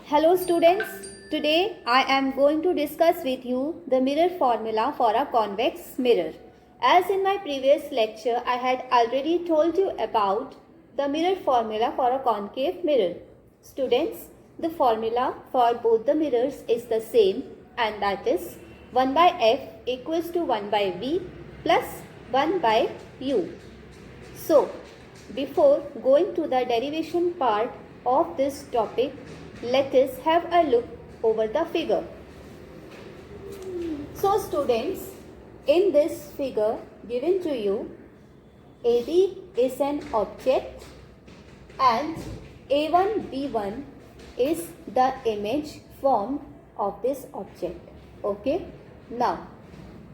Hello students, today I am going to discuss with you the mirror formula for a convex mirror. As in my previous lecture, I had already told you about the mirror formula for a concave mirror. Students, the formula for both the mirrors is the same, and that is 1 by f equals to 1 by v plus 1 by u. So, before going to the derivation part of this topic, let us have a look over the figure. So students, in this figure given to you, AB is an object and A1, B1 is the image formed of this object. Okay. Now,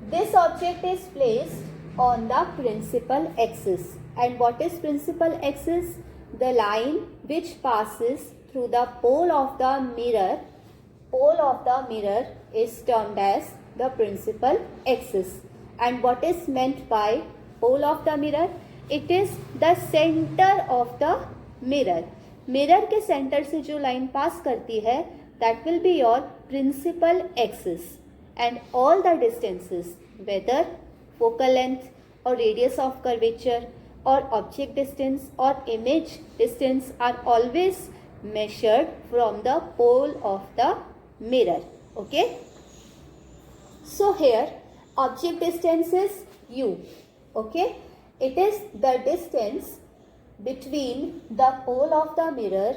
this object is placed on the principal axis. And what is principal axis? The line which passes through the pole of the mirror is termed as the principal axis. And what is meant by pole of the mirror? It is the center of the mirror. Mirror के center से जो line pass करती है, that will be your principal axis. And all the distances, whether focal length or radius of curvature or object distance or image distance, are always measured from the pole of the mirror. Okay. So here object distance is u. Okay. It is the distance between the pole of the mirror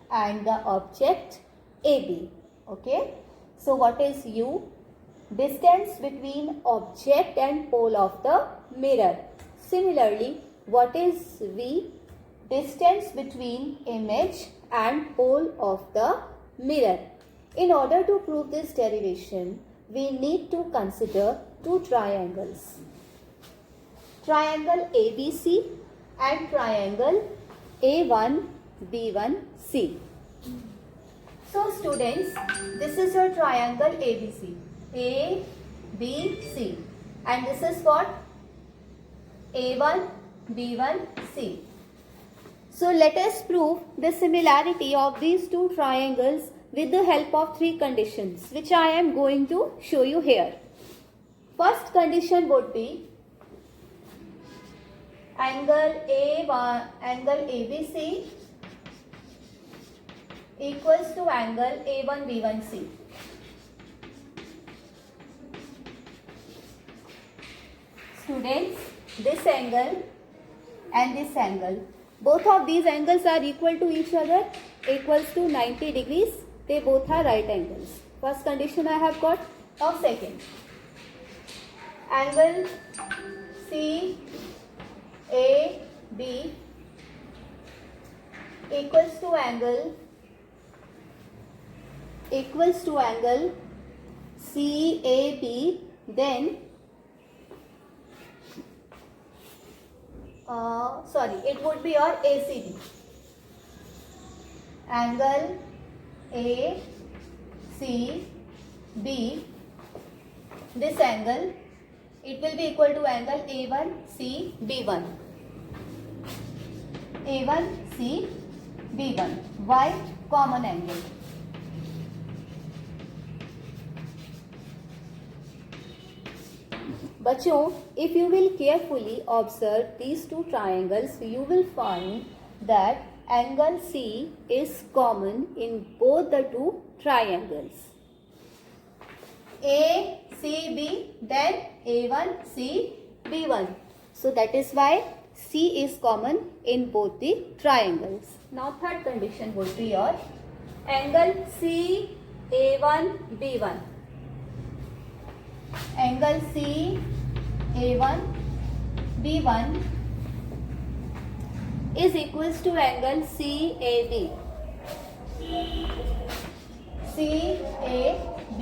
and the object AB. Okay. So what is u? Distance between object and pole of the mirror. Similarly, what is v? Distance between image and pole of the mirror. In order to prove this derivation, we need to consider two triangles. Triangle ABC and triangle A1B1C. So students, this is your triangle ABC. ABC. And this is what? A1B1C. So let us prove the similarity of these two triangles with the help of three conditions, which I am going to show you here. First condition would be angle ABC equals to angle A1B1C. Students, this angle and this angle, both of these angles are equal to each other, equals to 90 degrees. They both are right angles. First condition I have got. Now second, angle CAB equals to angle CAB, then it would be your ACB. Angle ACB, this angle, it will be equal to angle A1CB1. A1CB1. Why? Common angle. Bachon, if you will carefully observe these two triangles, you will find that angle C is common in both the two triangles. ACB, then A1CB1. So that is why C is common in both the triangles. Now third condition would be your angle CA1B1. Angle CA1B1 is equals to angle CAB. CAB.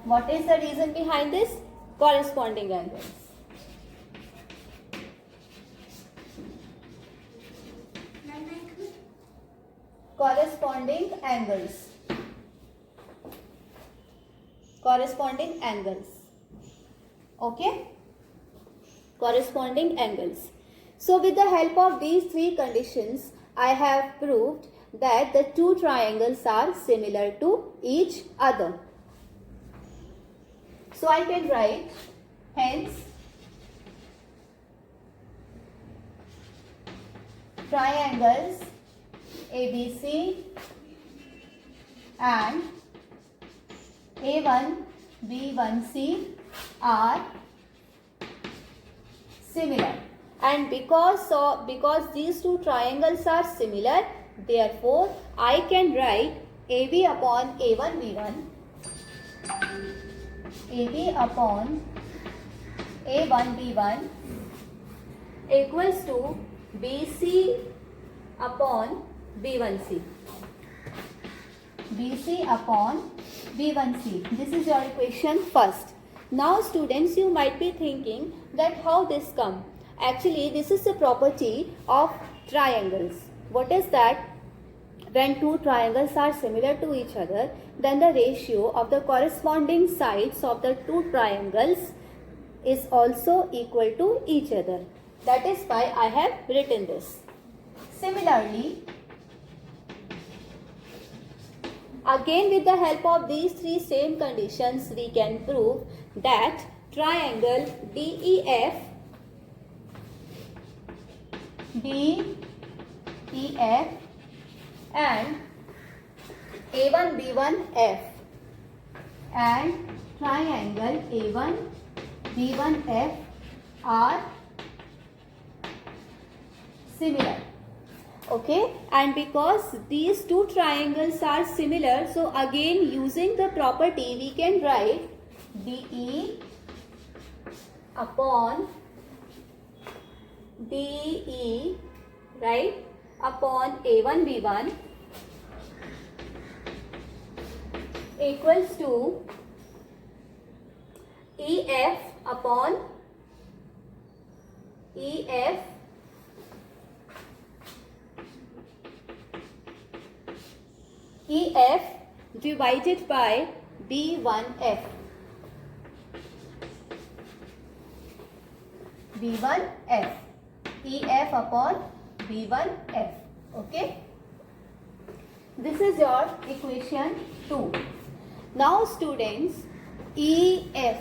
What is the reason behind this? Corresponding angles. Corresponding angles. Corresponding angles. Okay? Corresponding angles. So with the help of these three conditions, I have proved that the two triangles are similar to each other. So I can write, hence triangles ABC and A1, B1C are similar. And because these two triangles are similar, therefore I can write AB upon A1 B1, AB upon A1 B1 equals to BC upon B1C. BC upon B1C. This is your equation first. Now students, you might be thinking that how this come? Actually, this is the property of triangles. What is that? When two triangles are similar to each other, then the ratio of the corresponding sides of the two triangles is also equal to each other. That is why I have written this. Similarly, again with the help of these three same conditions, we can prove that triangle DEF and A1B1F and triangle A1B1F are similar. Okay, and because these two triangles are similar, so again using the property we can write DE upon DE, right, upon A1B1 equals to EF upon EF divided by B1F. B1F. EF upon B1F. Okay. This is your equation 2. Now students, EF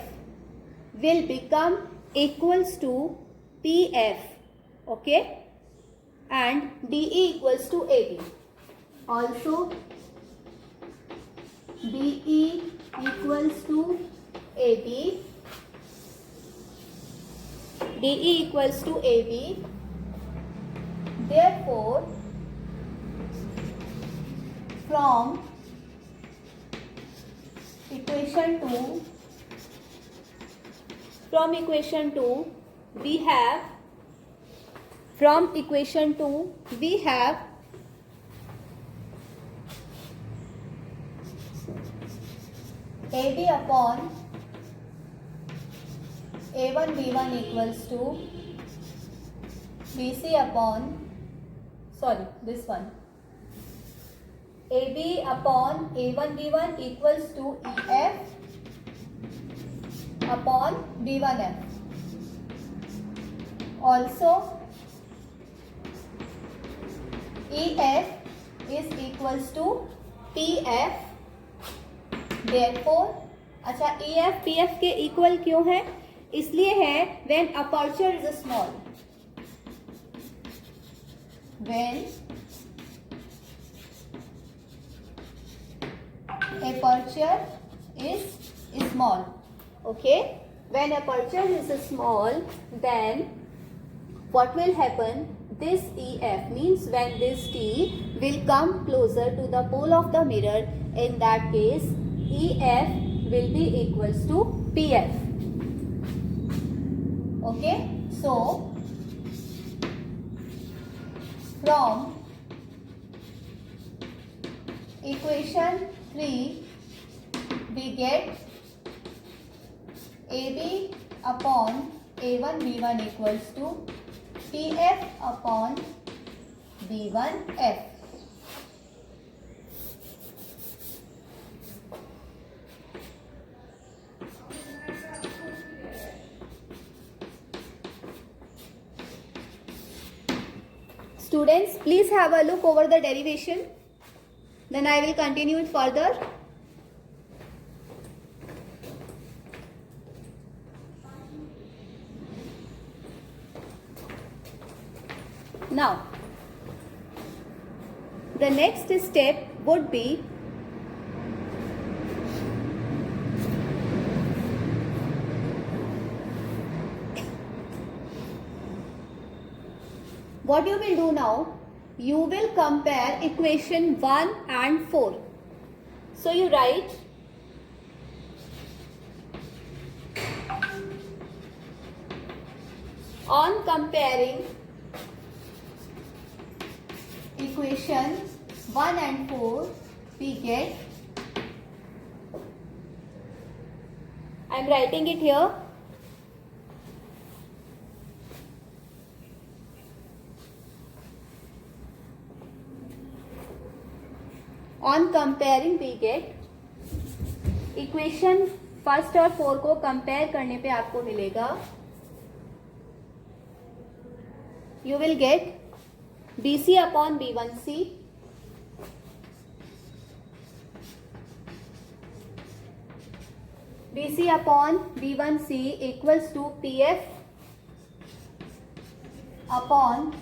will become equals to PF. Okay. And DE equals to AB. Also, DE equals to AB. DE equals to AB. Therefore, from equation 2 we have AB upon A1 B1 equals to BC upon, AB upon A1 B1 equals to EF upon B1F. Also, EF is equals to PF. Therefore, अच्छा EF PF के equal क्यों है? इसलिए है when aperture is small. When aperture is small. Okay? When aperture is small, then what will happen? This EF means when this T will come closer to the pole of the mirror, in that case EF will be equals to PF. Okay, so from equation 3 we get AB upon A1 B1 equals to PF upon B1F. Students, please have a look over the derivation. Then I will continue it further. Now, the next step would be what you will do now, you will compare equation 1 and 4. So you write on comparing equation 1 and 4, we get, I am writing it here. On comparing we get equation first और 4 को compare करने पे आपको मिलेगा, you will get BC upon B1C BC upon B1C equals to PF upon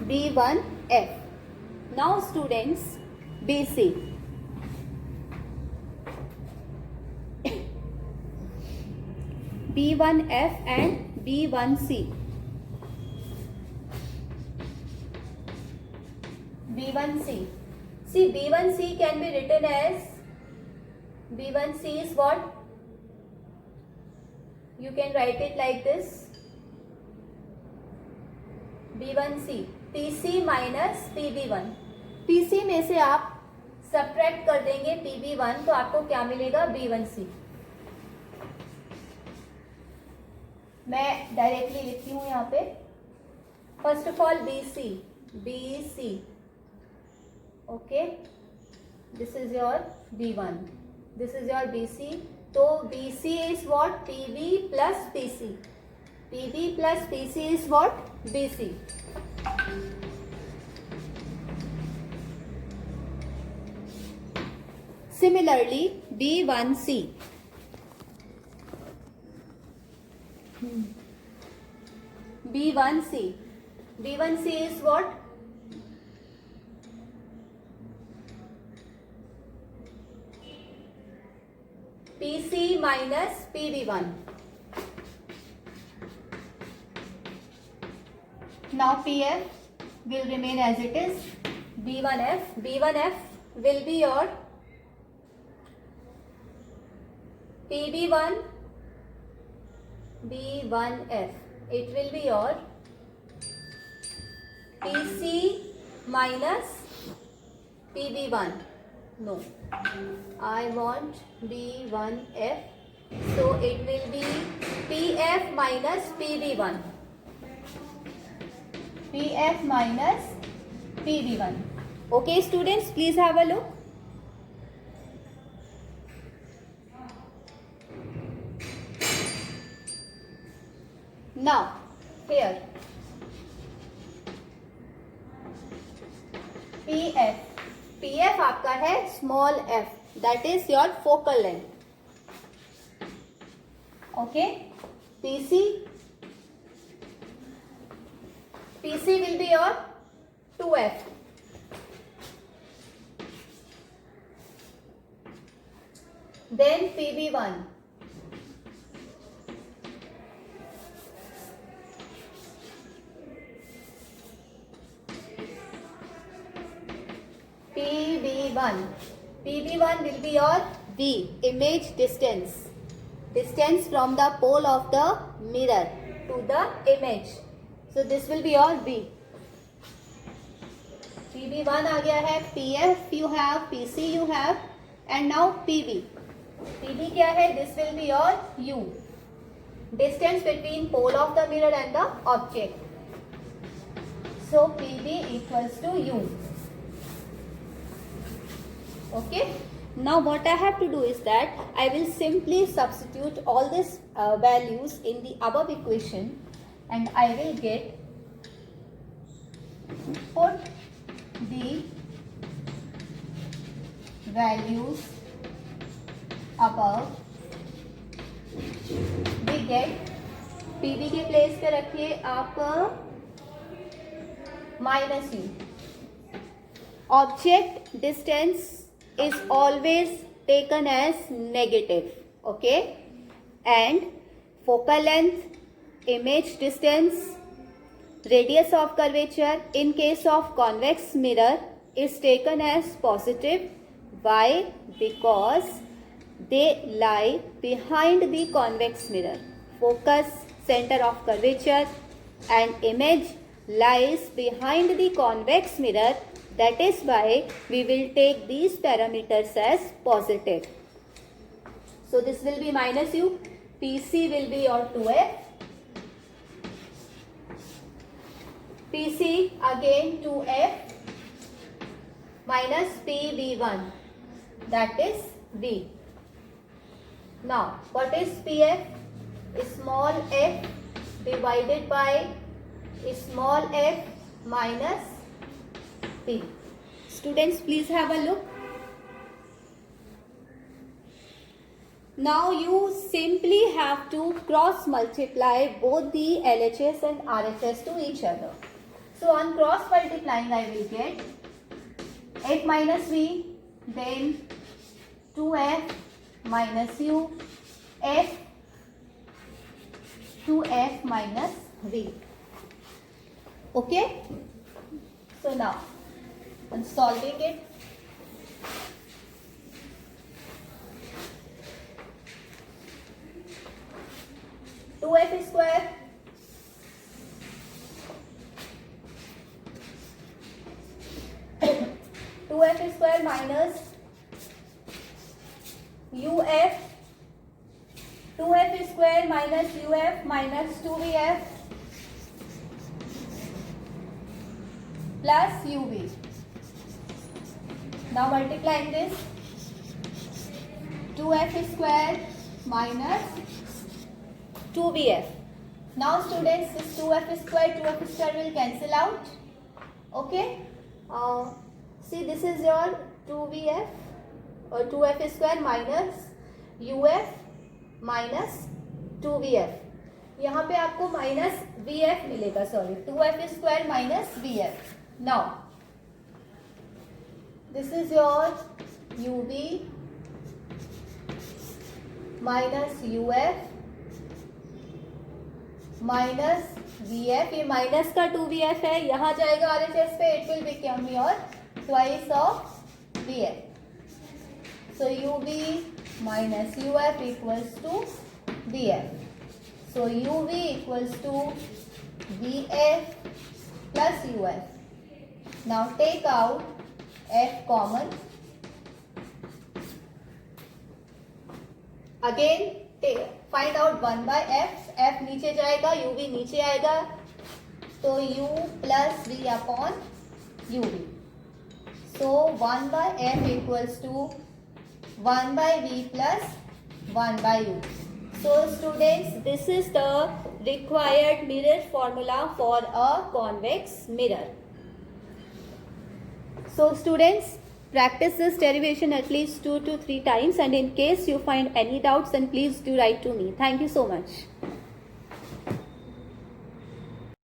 B1F. Now students, BC. B1F and B1C. B1C. See, B1C can be written as, B1C is what? You can write it like this. B1C, PC minus PB1. PC में से आप subtract कर देंगे PB1 तो आपको क्या मिलेगा? B1C. मैं डायरेक्टली लिखती हूँ यहाँ पे. First of all BC. Okay, this is your B1. This is your BC. So BC is what? PB plus PC. PB plus PC is what? BC. Similarly, B1C. B1C. B1C is what? PC minus PB1. Now PF will remain as it is. B1F. B1F will be your PB1 B1F. It will be your PC minus PB1. No, I want B1F, so it will be PF minus PB1. PF minus PB1. Okay students, please have a look. Now here PF आपका है small f, that is your focal length. Okay, PC will be your 2f. Then PB1. PB1 will be your V, image distance. Distance from the pole of the mirror to the image. So this will be your V. PB1 आ गया है, PF you have, PC you have, and now PB. PB क्या है? This will be your U. Distance between pole of the mirror and the object. So PB equals to U. Okay, now what I have to do is that I will simply substitute all these values in the above equation and I will get, put the values above, we get PV के place पे रखिए आप -u. Object distance is always taken as negative, okay, and focal length, image distance, radius of curvature in case of convex mirror is taken as positive. Why? Because they lie behind the convex mirror. Focus, center of curvature, and image lies behind the convex mirror. That is why we will take these parameters as positive. So this will be -u. PC will be your 2f. PC again 2f minus PV1, that is V. Now what is PF? Small f divided by small f minus P. Students, please have a look. Now you simply have to cross multiply both the LHS and RHS to each other. So on cross multiplying I will get f minus v, then 2f minus u, f 2f minus v. Okay? So now I'm solving it. Two f square minus uf, 2f square minus uf minus 2vf plus uv. Now multiplying this, 2f square minus 2vf. Now students, this 2f square will cancel out. Okay. See, this is your 2vf or 2f square minus uf minus 2vf. यहाँ पे आपको minus vf मिलेगा, sorry 2f square minus vf. Now this is your uv minus uf minus vf. ये minus का 2vf है, यहाँ जाएगा RHS पे, it will become your twice of vf. So uv minus uf equals to vf. So uv equals to vf plus uf. Now take out f common. Again find out 1 by f. f नीचे जाएगा, uv नीचे आएगा, तो u plus v upon uv. So 1 by f equals to 1 by v plus 1 by u. So students, this is the required mirror formula for a convex mirror. So students, practice this derivation at least 2 to 3 times, and in case you find any doubts, then please do write to me. Thank you so much.